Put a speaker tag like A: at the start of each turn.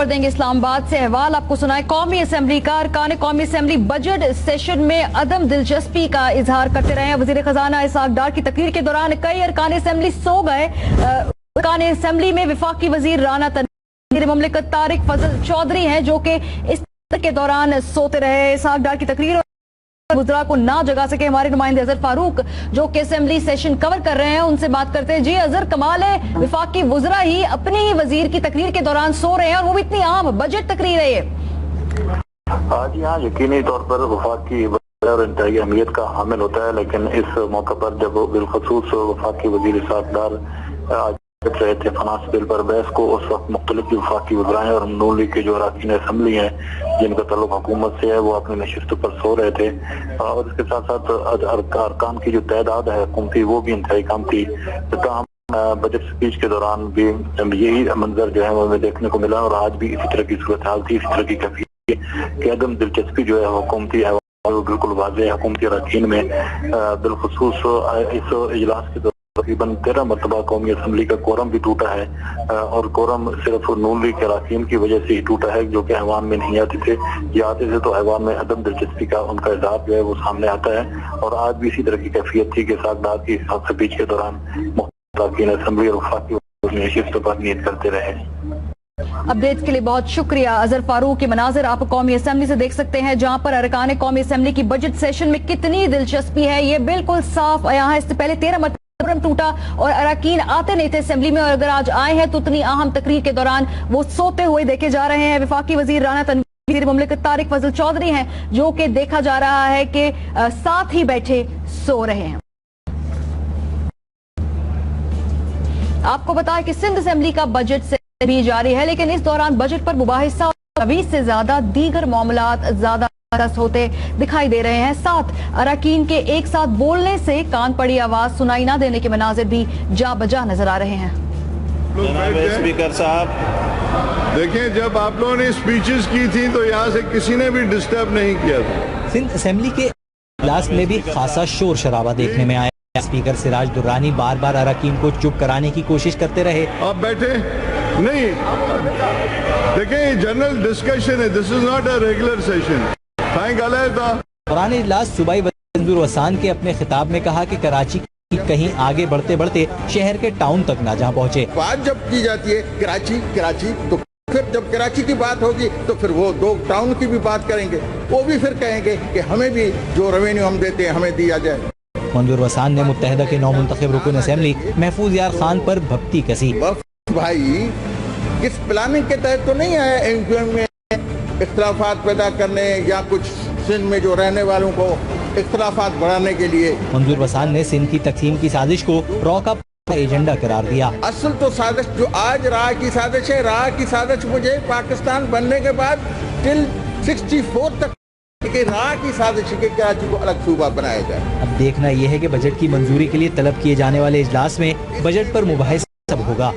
A: कर देंगे इस्लामाबाद से अहवाल आपको सुनाए। कौमी असम्बली का अरकान कौमी असम्बली बजट सेशन में अदम दिलचस्पी का इजहार करते रहे हैं। वजीर खजाना इसहाक डार की तकरीर के दौरान कई अरकान असम्बली सो गए। अरकान असम्बली में वफाकी वजीर राना तनवीर ममलिकत तारिक फजल चौधरी हैं जो कि इस के दौरान सोते रहे। इसहाक डार की तकरीर वज़रा को ना जगा सके। हमारे नुमाइंदे अजहर फारूक जो कि असेंबली सेशन कवर कर रहे हैं उनसे बात करते हैं। जी अजहर, कमाल है, विफाकी वज़रा ही अपने ही वजीर की तकरीर के दौरान सो रहे हैं और वो भी इतनी अहम बजट तकरीर है ये।
B: जी हाँ, यकीनी तौर पर वफाकी और इंतहाई अहमियत का हामिल होता है, लेकिन इस मौके पर जब बिलखसूस वफाकी वजीर इसहाक डार रहे थे फाइनेंस बिल पर बहस को, उस वक्त मुख्तलिफ जो वफाकी वज़राएं और नून लीग के जो अरकान असम्बली हैं जिनका ताल्लुक हुकूमत से है वो अपनी नशिस्त पर सो रहे थे और इसके साथ साथ अरकान की जो तादाद है हुकूमती वो भी इंतहाई कम थी। तमाम बजट स्पीच के दौरान भी यही मंजर जो है वो हमें देखने को मिला और आज भी इसी तरह की सूरत हाल थी, इसी तरह की कैफियत कि अदम दिलचस्पी जो है हुकूमती है वो बिल्कुल वाज़ेह हुकूमती अरकान में। बिलखसूस इस इजलास के तकरीबन 13 मरतबा कौमी असम्बली का कोरम भी टूटा है और कोरम सिर्फ नून लीग के अरकान की वजह से ही टूटा है जो कि ऐवान में नहीं आते थे। या आते थे तो ऐवान में अदम दिलचस्पी का उनका इजहार जो है वो सामने आता है और आज भी इसी तरह की कैफियत थी कि इसहाक डार की स्पीच के दौरान अरकान असम्बली और वफाकी नशिस्त पर नीयत करते रहे।
A: अपडेट के लिए बहुत शुक्रिया अजहर फारूक। के मनाजिर आप कौमी असम्बली से देख सकते हैं जहां पर अरकान कौमी असम्बली की बजट सेशन में कितनी दिलचस्पी है ये बिल्कुल साफ यहाँ। इससे पहले 13 मरतबा टूटा और अरकान आते नहीं थे असेंबली में और अगर आज आए हैं तो उतनी अहम तकरीर के दौरान वो सोते हुए देखे जा रहे हैं। वफाकी वजीर राना तनवीर ममलिकत तारिक फजल चौधरी हैं जो कि देखा जा रहा है कि साथ ही बैठे सो रहे हैं। आपको बताया कि सिंध असेंबली का बजट से भी जारी है, लेकिन इस दौरान बजट पर मुबाहिसा कभी से ज्यादा दीगर मामलात ज्यादा होते दिखाई दे रहे हैं। साथ अरकान के एक साथ बोलने से कान पड़ी आवाज सुनाई ना देने के मनाजिर भी जा बजा नजर आ रहे हैं।
C: स्पीकर साहब
D: देखें, जब आप लोगों ने स्पीचेस की थी तो यहाँ से किसी ने भी डिस्टर्ब नहीं किया था।
E: सिंध असेंबली के इजलास में भी खासा शोर शराबा देखने में आया। स्पीकर सिराज दुर्रानी बार बार अरकान को चुप कराने की कोशिश करते रहे।
D: आप बैठे नहीं, देखें जनरल डिस्कशन है, this is not a regular session.
E: दौरान इजलास सूबाई वज़ीर वसान के अपने खिताब में कहा कि कराची कहीं आगे बढ़ते बढ़ते शहर के टाउन तक ना जा पहुंचे।
F: बात जब की जाती है कराची तो फिर जब कराची की बात होगी तो फिर वो दो टाउन की भी बात करेंगे, वो भी फिर कहेंगे कि हमें भी जो रेवेन्यू हम देते हैं हमें दिया जाए।
E: मंजूर वसान ने मुत्तहिदा के नौमुंतखब रुकन असेंबली महफूज यार खान पर भपती कसी।
F: भाई किस प्लानिंग के तहत तो नहीं आया एमक्यूएम में इख्तलाफात पैदा करने या कुछ सिंध में जो रहने वालों को इख्तलाफात बढ़ाने के लिए।
E: मंजूर वसान ने सिंध की तकसीम की साजिश को रॉ का एजेंडा करार दिया।
F: असल तो साजिश जो आज राह की साजिश है, राह की साजिश मुझे पाकिस्तान बनने के बाद टिल 64 तक कि राह की साजिश के कराची को अलग सूबा बनाया जाए।
E: अब देखना यह है कि बजट की मंजूरी के लिए तलब किए जाने वाले इजलास में बजट पर मुबाहिसा होगा।